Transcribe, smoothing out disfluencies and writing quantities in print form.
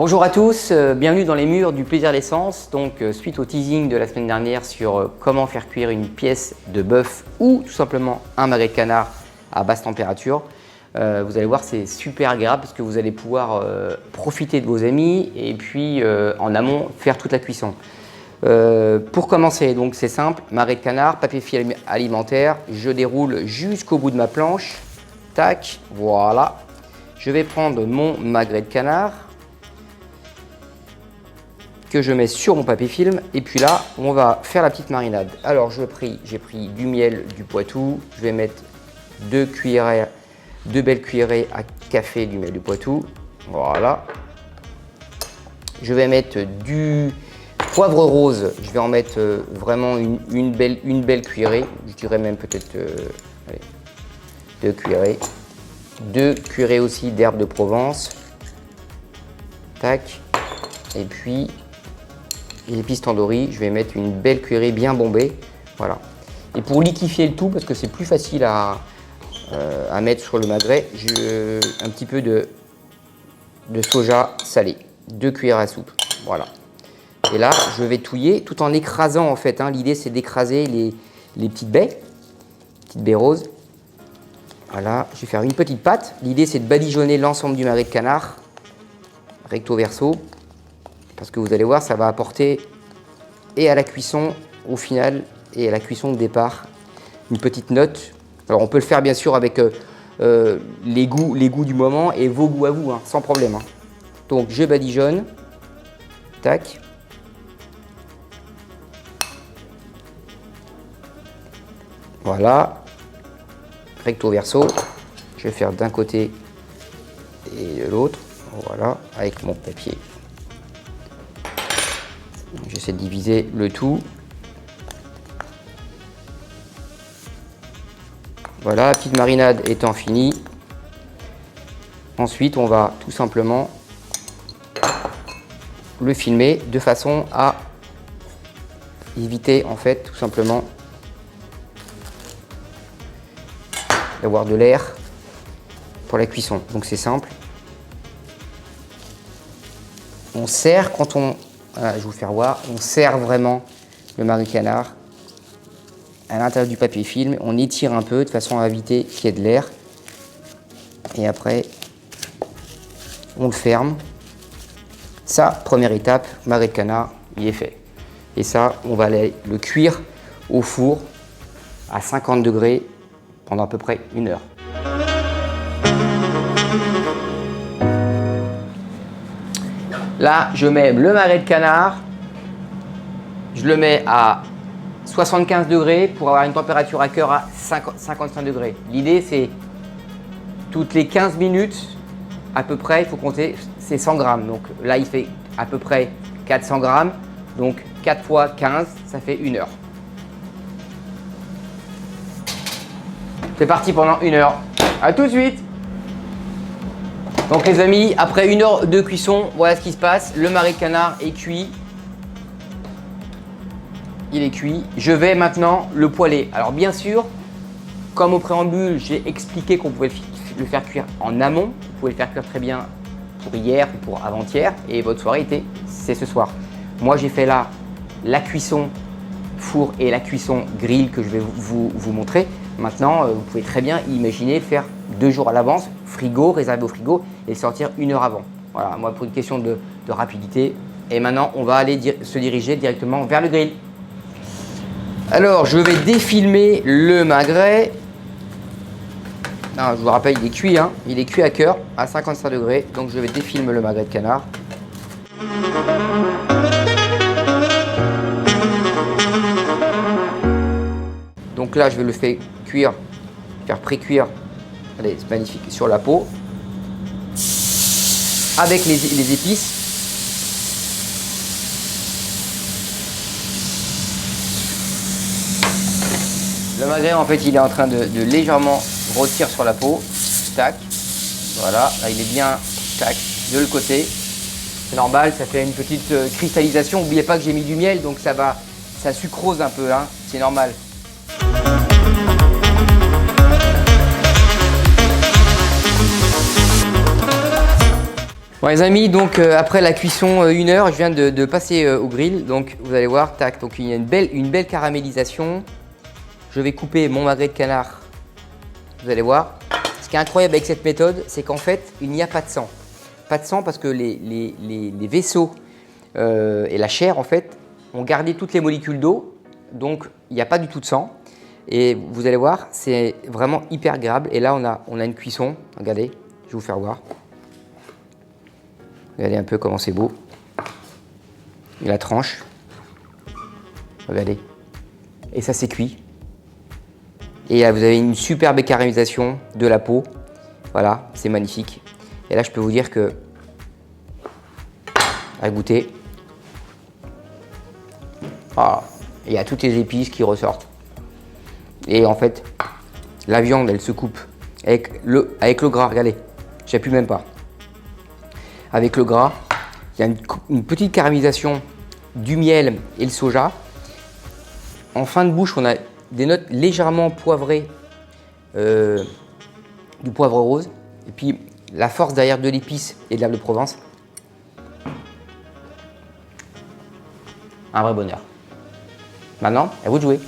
Bonjour à tous, bienvenue dans les murs du plaisir d'essence. Donc suite au teasing de la semaine dernière sur comment faire cuire une pièce de bœuf ou tout simplement un magret de canard à basse température, vous allez voir, c'est super agréable parce que vous allez pouvoir profiter de vos amis et puis en amont faire toute la cuisson. Pour commencer, donc c'est simple, magret de canard, papier film alimentaire, je déroule jusqu'au bout de ma planche, tac, voilà. Je vais prendre mon magret de canard que je mets sur mon papier film et puis là on va faire la petite marinade. Alors j'ai pris du miel du Poitou, je vais mettre deux belles cuillerées à café du miel du Poitou, voilà. Je vais mettre du poivre rose, je vais en mettre vraiment une belle cuillerée, je dirais même peut-être deux cuillerées. 2 cuillerées aussi d'herbe de Provence, tac, et puis l'épice tandoori, je vais mettre une belle cuillerée bien bombée, voilà. Et pour liquéfier le tout, parce que c'est plus facile à mettre sur le magret, un petit peu de soja salé, 2 cuillères à soupe, voilà. Et là, je vais touiller tout en écrasant en fait, hein. L'idée c'est d'écraser les petites baies roses. Voilà, je vais faire une petite pâte. L'idée, c'est de badigeonner l'ensemble du magret de canard, recto verso, parce que vous allez voir, ça va apporter et à la cuisson au final et à la cuisson de départ une petite note. Alors, on peut le faire bien sûr avec les goûts du moment et vos goûts à vous, hein, sans problème. Hein. Donc, je badigeonne, tac. Voilà. Recto verso, je vais faire d'un côté et de l'autre, voilà, avec mon papier. J'essaie de diviser le tout. Voilà, la petite marinade étant finie. Ensuite, on va tout simplement le filmer de façon à éviter en fait tout simplement d'avoir de l'air pour la cuisson. Donc c'est simple. On serre quand on... Voilà, je vais vous faire voir. On serre vraiment le magret de canard à l'intérieur du papier film. On étire un peu de façon à éviter qu'il y ait de l'air. Et après, on le ferme. Ça, première étape, magret de canard, il est fait. Et ça, on va aller le cuire au four à 50 degrés pendant à peu près 1 heure. Là, je mets le magret de canard, je le mets à 75 degrés pour avoir une température à cœur à 55 degrés. L'idée, c'est toutes les 15 minutes, à peu près, il faut compter, c'est 100 grammes. Donc là, il fait à peu près 400 grammes. Donc 4 fois 15, ça fait 1 heure. C'est parti pendant 1 heure. A tout de suite. Donc les amis, après 1 heure de cuisson, voilà ce qui se passe. Le magret de canard est cuit. Il est cuit. Je vais maintenant le poêler. Alors bien sûr, comme au préambule, j'ai expliqué qu'on pouvait le faire cuire en amont. Vous pouvez le faire cuire très bien pour hier ou pour avant-hier. Et votre soirée c'est ce soir. Moi j'ai fait là la cuisson four et la cuisson grill que je vais vous montrer. Maintenant, vous pouvez très bien imaginer faire 2 jours à l'avance, frigo, réservé au frigo et sortir 1 heure avant. Voilà, moi pour une question de rapidité. Et maintenant, on va aller se diriger directement vers le grill. Alors, je vais défilmer le magret. Non, je vous rappelle, il est cuit, hein. Il est cuit à cœur à 55 degrés. Donc, je vais défilmer le magret de canard. Donc là, je vais le faire pré-cuire, allez, c'est magnifique, sur la peau, avec les épices. Le magret, en fait, il est en train de légèrement rôtir sur la peau. Tac, voilà, là, il est bien, tac, de le côté. C'est normal, ça fait une petite cristallisation. N'oubliez pas que j'ai mis du miel, donc ça sucrose un peu, hein, c'est normal. Bon les amis, donc après la cuisson 1 heure, je viens de passer au grill. Donc vous allez voir, tac, donc il y a une belle caramélisation. Je vais couper mon magret de canard. Vous allez voir. Ce qui est incroyable avec cette méthode, c'est qu'en fait, il n'y a pas de sang. Pas de sang parce que les vaisseaux et la chair, en fait, ont gardé toutes les molécules d'eau. Donc, il n'y a pas du tout de sang. Et vous allez voir, c'est vraiment hyper agréable. Et là, on a une cuisson. Regardez, je vais vous faire voir. Regardez un peu comment c'est beau. Et la tranche. Regardez. Et ça, c'est cuit. Et là, vous avez une superbe caramélisation de la peau. Voilà, c'est magnifique. Et là, je peux vous dire que, à goûter, voilà, il y a toutes les épices qui ressortent. Et en fait, la viande, elle se coupe avec le gras. Regardez, j'appuie même pas. Avec le gras, il y a une petite caramélisation du miel et le soja. En fin de bouche, on a des notes légèrement poivrées, du poivre rose. Et puis, la force derrière de l'épice et de l'herbe de Provence. Un vrai bonheur. Maintenant, à vous de jouer.